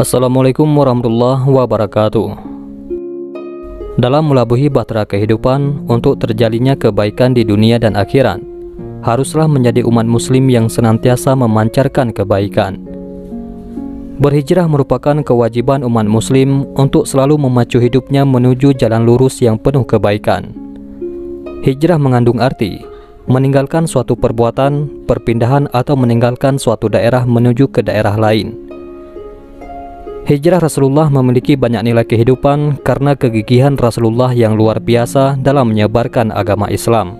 Assalamualaikum warahmatullahi wabarakatuh. Dalam melabuhi bahtera kehidupan untuk terjalinnya kebaikan di dunia dan akhirat, haruslah menjadi umat muslim yang senantiasa memancarkan kebaikan. Berhijrah merupakan kewajiban umat muslim untuk selalu memacu hidupnya menuju jalan lurus yang penuh kebaikan. Hijrah mengandung arti meninggalkan suatu perbuatan, perpindahan atau meninggalkan suatu daerah menuju ke daerah lain. Hijrah Rasulullah memiliki banyak nilai kehidupan karena kegigihan Rasulullah yang luar biasa dalam menyebarkan agama Islam.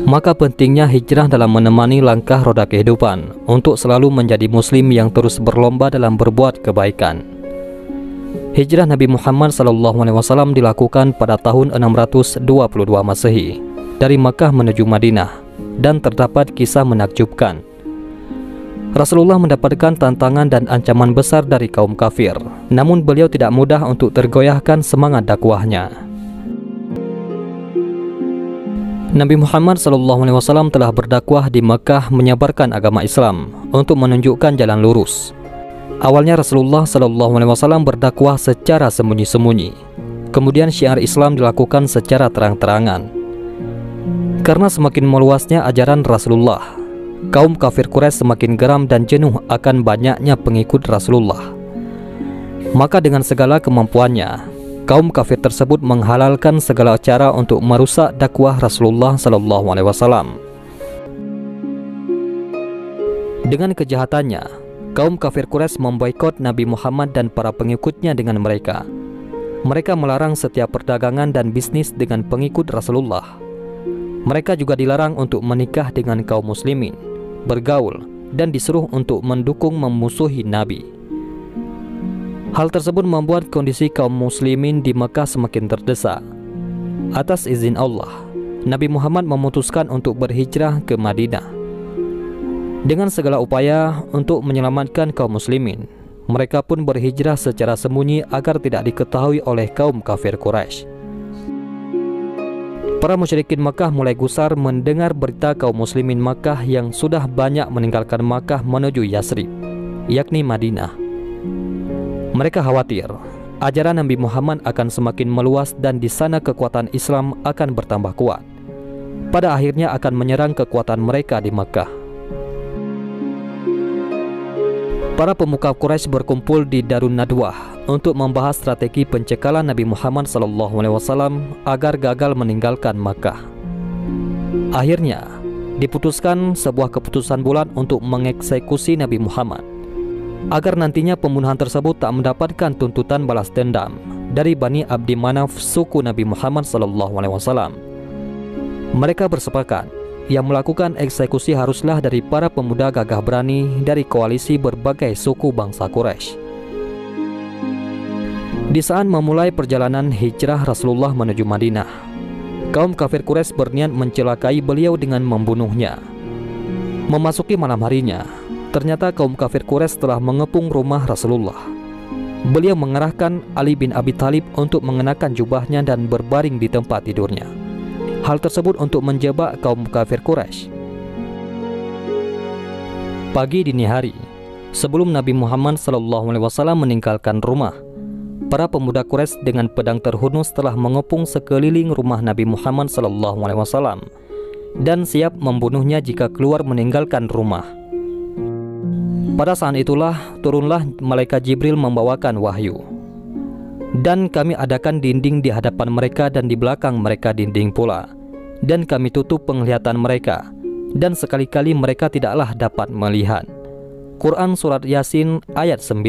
Maka pentingnya hijrah dalam menemani langkah roda kehidupan untuk selalu menjadi muslim yang terus berlomba dalam berbuat kebaikan. Hijrah Nabi Muhammad SAW dilakukan pada tahun 622 Masehi dari Makkah menuju Madinah, dan terdapat kisah menakjubkan. Rasulullah mendapatkan tantangan dan ancaman besar dari kaum kafir, namun beliau tidak mudah untuk tergoyahkan semangat dakwahnya. Nabi Muhammad SAW telah berdakwah di Makkah menyebarkan agama Islam untuk menunjukkan jalan lurus. Awalnya Rasulullah SAW berdakwah secara sembunyi-sembunyi. Kemudian syiar Islam dilakukan secara terang-terangan. Karena semakin meluasnya ajaran Rasulullah, kaum kafir Quraisy semakin geram dan jenuh akan banyaknya pengikut Rasulullah. Maka dengan segala kemampuannya, kaum kafir tersebut menghalalkan segala cara untuk merusak dakwah Rasulullah SAW. Dengan kejahatannya, kaum kafir Quraisy memboikot Nabi Muhammad dan para pengikutnya dengan mereka. Mereka melarang setiap perdagangan dan bisnis dengan pengikut Rasulullah. Mereka juga dilarang untuk menikah dengan kaum muslimin, bergaul, dan disuruh untuk mendukung memusuhi Nabi. Hal tersebut membuat kondisi kaum muslimin di Mekah semakin terdesak. Atas izin Allah, Nabi Muhammad memutuskan untuk berhijrah ke Madinah. Dengan segala upaya untuk menyelamatkan kaum muslimin, mereka pun berhijrah secara sembunyi agar tidak diketahui oleh kaum kafir Quraisy. Para musyrikin Makkah mulai gusar mendengar berita kaum muslimin Makkah yang sudah banyak meninggalkan Makkah menuju Yasrib, yakni Madinah. Mereka khawatir ajaran Nabi Muhammad akan semakin meluas dan di sana kekuatan Islam akan bertambah kuat. Pada akhirnya akan menyerang kekuatan mereka di Makkah. Para pemuka Quraisy berkumpul di Darun Nadwah untuk membahas strategi pencekalan Nabi Muhammad SAW agar gagal meninggalkan Makkah. Akhirnya, diputuskan sebuah keputusan bulat untuk mengeksekusi Nabi Muhammad, agar nantinya pembunuhan tersebut tak mendapatkan tuntutan balas dendam dari Bani Abdi Manaf suku Nabi Muhammad SAW. Mereka bersepakat yang melakukan eksekusi haruslah dari para pemuda gagah berani dari koalisi berbagai suku bangsa Quraisy. Di saat memulai perjalanan hijrah Rasulullah menuju Madinah, kaum kafir Quraisy berniat mencelakai beliau dengan membunuhnya. Memasuki malam harinya, ternyata kaum kafir Quraisy telah mengepung rumah Rasulullah. Beliau mengerahkan Ali bin Abi Thalib untuk mengenakan jubahnya dan berbaring di tempat tidurnya. Hal tersebut untuk menjebak kaum kafir Quraisy. Pagi dini hari, sebelum Nabi Muhammad SAW meninggalkan rumah, para pemuda Quraisy dengan pedang terhunus telah mengepung sekeliling rumah Nabi Muhammad SAW dan siap membunuhnya jika keluar meninggalkan rumah. Pada saat itulah turunlah malaikat Jibril membawakan wahyu. Dan kami adakan dinding di hadapan mereka dan di belakang mereka dinding pula. Dan kami tutup penglihatan mereka, dan sekali-kali mereka tidaklah dapat melihat. Quran Surat Yasin ayat 9.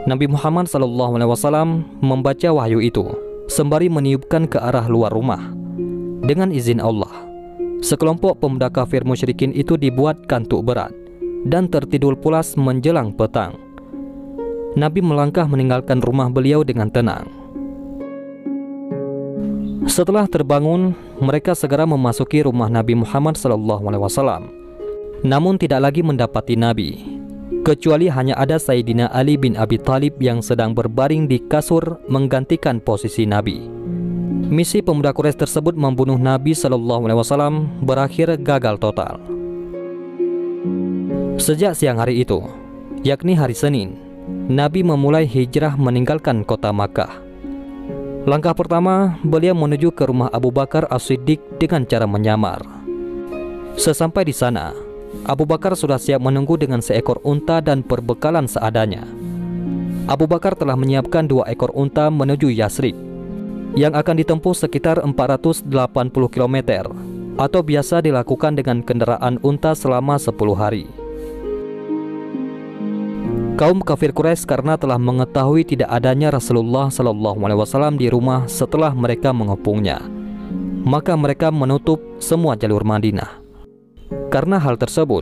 Nabi Muhammad SAW membaca wahyu itu sembari meniupkan ke arah luar rumah. Dengan izin Allah, sekelompok pemuda kafir musyrikin itu dibuat kantuk berat dan tertidur pulas menjelang petang. Nabi melangkah meninggalkan rumah beliau dengan tenang. Setelah terbangun, mereka segera memasuki rumah Nabi Muhammad SAW. Namun tidak lagi mendapati Nabi, kecuali hanya ada Sayyidina Ali bin Abi Thalib yang sedang berbaring di kasur menggantikan posisi Nabi. Misi pemuda Quraisy tersebut membunuh Nabi SAW berakhir gagal total. Sejak siang hari itu, yakni hari Senin, Nabi memulai hijrah meninggalkan kota Makkah. Langkah pertama, beliau menuju ke rumah Abu Bakar As-Siddiq dengan cara menyamar. Sesampai di sana, Abu Bakar sudah siap menunggu dengan seekor unta dan perbekalan seadanya. Abu Bakar telah menyiapkan 2 ekor unta menuju Yasrib, yang akan ditempuh sekitar 480 km, atau biasa dilakukan dengan kendaraan unta selama 10 hari. Kaum kafir Quraisy karena telah mengetahui tidak adanya Rasulullah SAW di rumah setelah mereka mengepungnya, maka mereka menutup semua jalur Madinah. Karena hal tersebut,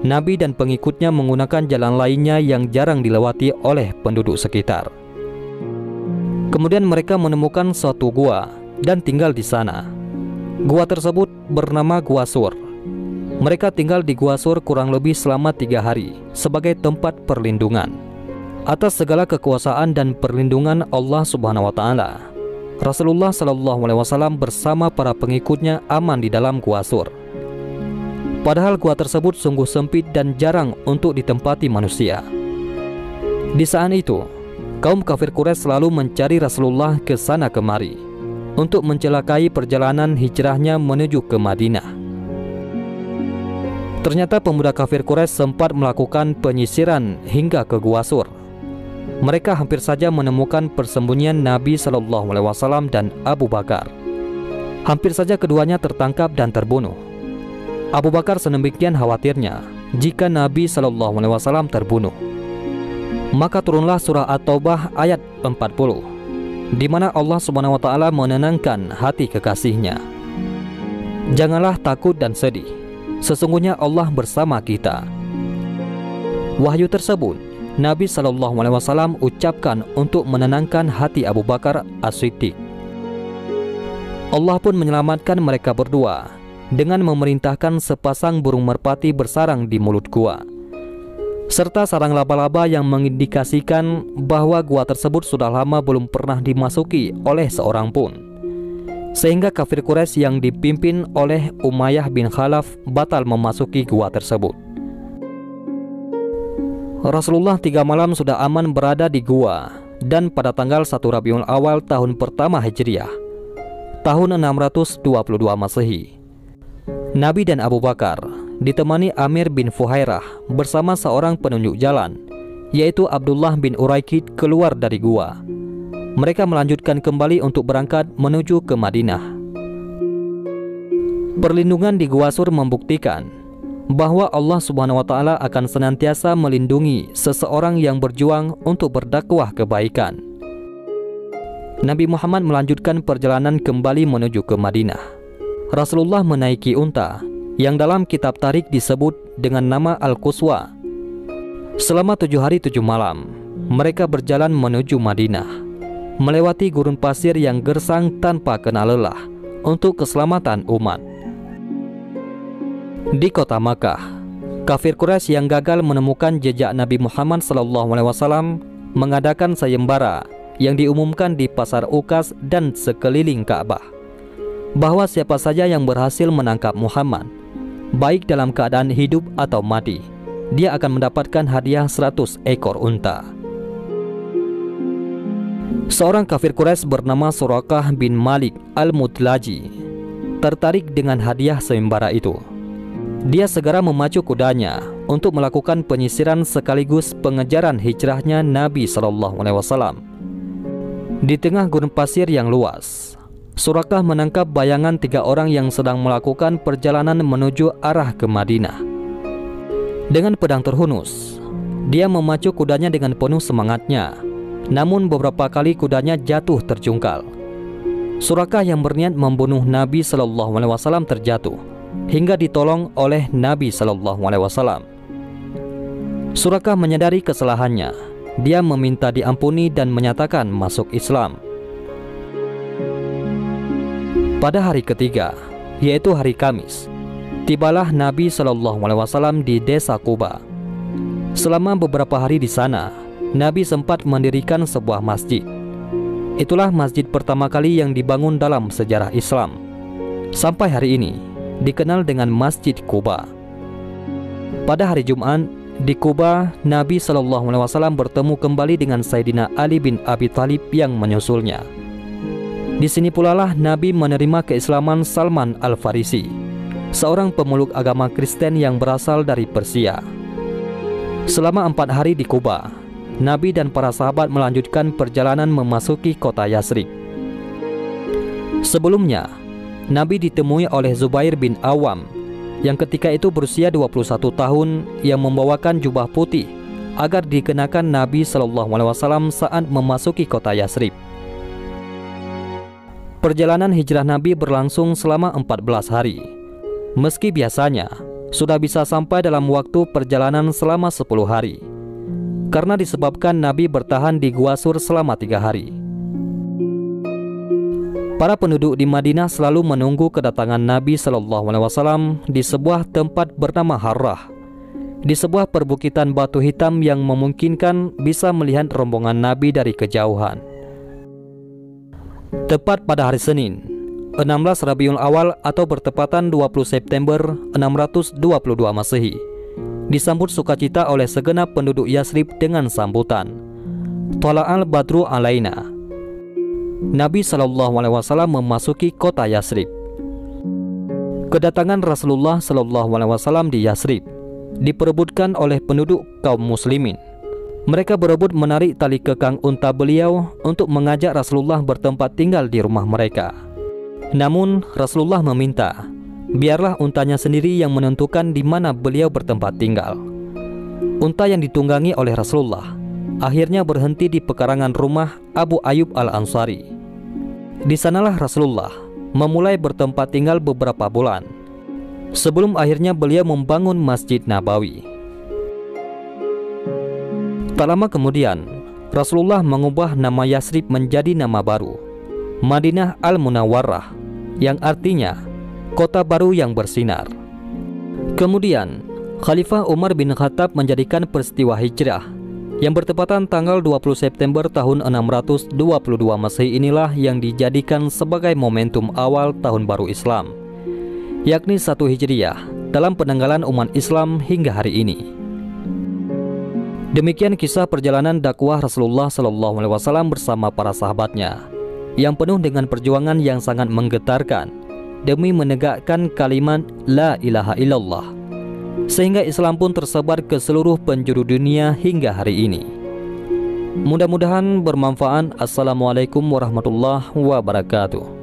Nabi dan pengikutnya menggunakan jalan lainnya yang jarang dilewati oleh penduduk sekitar. Kemudian mereka menemukan suatu gua dan tinggal di sana. Gua tersebut bernama Gua Sur. Mereka tinggal di Gua Sur kurang lebih selama 3 hari sebagai tempat perlindungan atas segala kekuasaan dan perlindungan Allah Subhanahu wa taala. Rasulullah SAW bersama para pengikutnya aman di dalam Gua Sur. Padahal gua tersebut sungguh sempit dan jarang untuk ditempati manusia. Di saat itu, kaum kafir Quraisy selalu mencari Rasulullah ke sana kemari untuk mencelakai perjalanan hijrahnya menuju ke Madinah. Ternyata pemuda kafir Quraisy sempat melakukan penyisiran hingga ke Gua Sur. Mereka hampir saja menemukan persembunyian Nabi SAW dan Abu Bakar. Hampir saja keduanya tertangkap dan terbunuh. Abu Bakar sedemikian khawatirnya jika Nabi SAW terbunuh. Maka turunlah surah At-Taubah ayat 40, di mana Allah Subhanahu wa taala menenangkan hati kekasihnya. Janganlah takut dan sedih, sesungguhnya Allah bersama kita. Wahyu tersebut Nabi SAW ucapkan untuk menenangkan hati Abu Bakar As-Siddiq. Allah pun menyelamatkan mereka berdua dengan memerintahkan sepasang burung merpati bersarang di mulut gua, serta sarang laba-laba yang mengindikasikan bahwa gua tersebut sudah lama belum pernah dimasuki oleh seorang pun, sehingga kafir Quraisy yang dipimpin oleh Umayyah bin Khalaf batal memasuki gua tersebut. Rasulullah 3 malam sudah aman berada di gua, dan pada tanggal 1 Rabiul Awal tahun pertama Hijriah, tahun 622 Masehi, Nabi dan Abu Bakar ditemani Amir bin Fuhairah bersama seorang penunjuk jalan, yaitu Abdullah bin Uraikid, keluar dari gua. Mereka melanjutkan kembali untuk berangkat menuju ke Madinah. Perlindungan di Gua Sur membuktikan bahwa Allah Subhanahu wa taala akan senantiasa melindungi seseorang yang berjuang untuk berdakwah kebaikan. Nabi Muhammad melanjutkan perjalanan kembali menuju ke Madinah. Rasulullah menaiki unta yang dalam kitab Tarik disebut dengan nama Al-Quswa. Selama 7 hari 7 malam, mereka berjalan menuju Madinah, melewati gurun pasir yang gersang tanpa kena lelah untuk keselamatan umat. Di kota Makkah, kafir Quraisy yang gagal menemukan jejak Nabi Muhammad SAW mengadakan sayembara yang diumumkan di pasar Ukas dan sekeliling Ka'bah, bahwa siapa saja yang berhasil menangkap Muhammad, baik dalam keadaan hidup atau mati, dia akan mendapatkan hadiah 100 ekor unta. Seorang kafir Quraisy bernama Surakah bin Malik Al-Mutlaji tertarik dengan hadiah sayembara itu. Dia segera memacu kudanya untuk melakukan penyisiran sekaligus pengejaran hijrahnya Nabi SAW. Di tengah gurun pasir yang luas, Surakah menangkap bayangan 3 orang yang sedang melakukan perjalanan menuju arah ke Madinah. Dengan pedang terhunus, dia memacu kudanya dengan penuh semangatnya. Namun beberapa kali kudanya jatuh terjungkal. Surakah yang berniat membunuh Nabi SAW terjatuh hingga ditolong oleh Nabi SAW. Surakah menyadari kesalahannya. Dia meminta diampuni dan menyatakan masuk Islam. Pada hari ketiga, yaitu hari Kamis, tibalah Nabi SAW di desa Quba. Selama beberapa hari di sana, Nabi sempat mendirikan sebuah masjid. Itulah masjid pertama kali yang dibangun dalam sejarah Islam. Sampai hari ini, dikenal dengan Masjid Quba. Pada hari Jumat di Kuba, Nabi SAW bertemu kembali dengan Sayyidina Ali bin Abi Thalib yang menyusulnya. Di sini pula lah Nabi menerima keislaman Salman Al-Farisi, seorang pemeluk agama Kristen yang berasal dari Persia. Selama 4 hari di Kuba, Nabi dan para sahabat melanjutkan perjalanan memasuki kota Yasrib. Sebelumnya, Nabi ditemui oleh Zubair bin Awam yang ketika itu berusia 21 tahun yang membawakan jubah putih agar dikenakan Nabi SAW saat memasuki kota Yasrib. Perjalanan hijrah Nabi berlangsung selama 14 hari. Meski biasanya sudah bisa sampai dalam waktu perjalanan selama 10 hari, karena disebabkan Nabi bertahan di Gua Sur selama 3 hari. Para penduduk di Madinah selalu menunggu kedatangan Nabi SAW di sebuah tempat bernama Harrah, di sebuah perbukitan batu hitam yang memungkinkan bisa melihat rombongan Nabi dari kejauhan. Tepat pada hari Senin, 16 Rabiul Awal atau bertepatan 20 September 622 Masehi, disambut sukacita oleh segenap penduduk Yasrib dengan sambutan Thala'al Badru Alaina. Nabi SAW memasuki kota Yasrib. Kedatangan Rasulullah SAW di Yasrib diperebutkan oleh penduduk kaum muslimin. Mereka berebut menarik tali kekang unta beliau untuk mengajak Rasulullah bertempat tinggal di rumah mereka. Namun Rasulullah meminta, biarlah untanya sendiri yang menentukan di mana beliau bertempat tinggal. Unta yang ditunggangi oleh Rasulullah akhirnya berhenti di pekarangan rumah Abu Ayyub Al-Ansari. Di sanalah Rasulullah memulai bertempat tinggal beberapa bulan, sebelum akhirnya beliau membangun Masjid Nabawi. Tak lama kemudian, Rasulullah mengubah nama Yasrib menjadi nama baru, Madinah Al-Munawwarah, yang artinya kota baru yang bersinar. Kemudian, Khalifah Umar bin Khattab menjadikan peristiwa hijrah yang bertepatan tanggal 20 September tahun 622 Masehi inilah yang dijadikan sebagai momentum awal tahun baru Islam, yakni 1 Hijriyah dalam penanggalan umat Islam hingga hari ini. Demikian kisah perjalanan dakwah Rasulullah SAW bersama para sahabatnya, yang penuh dengan perjuangan yang sangat menggetarkan demi menegakkan kalimat La ilaha illallah, sehingga Islam pun tersebar ke seluruh penjuru dunia hingga hari ini. Mudah-mudahan bermanfaat. Assalamualaikum warahmatullahi wabarakatuh.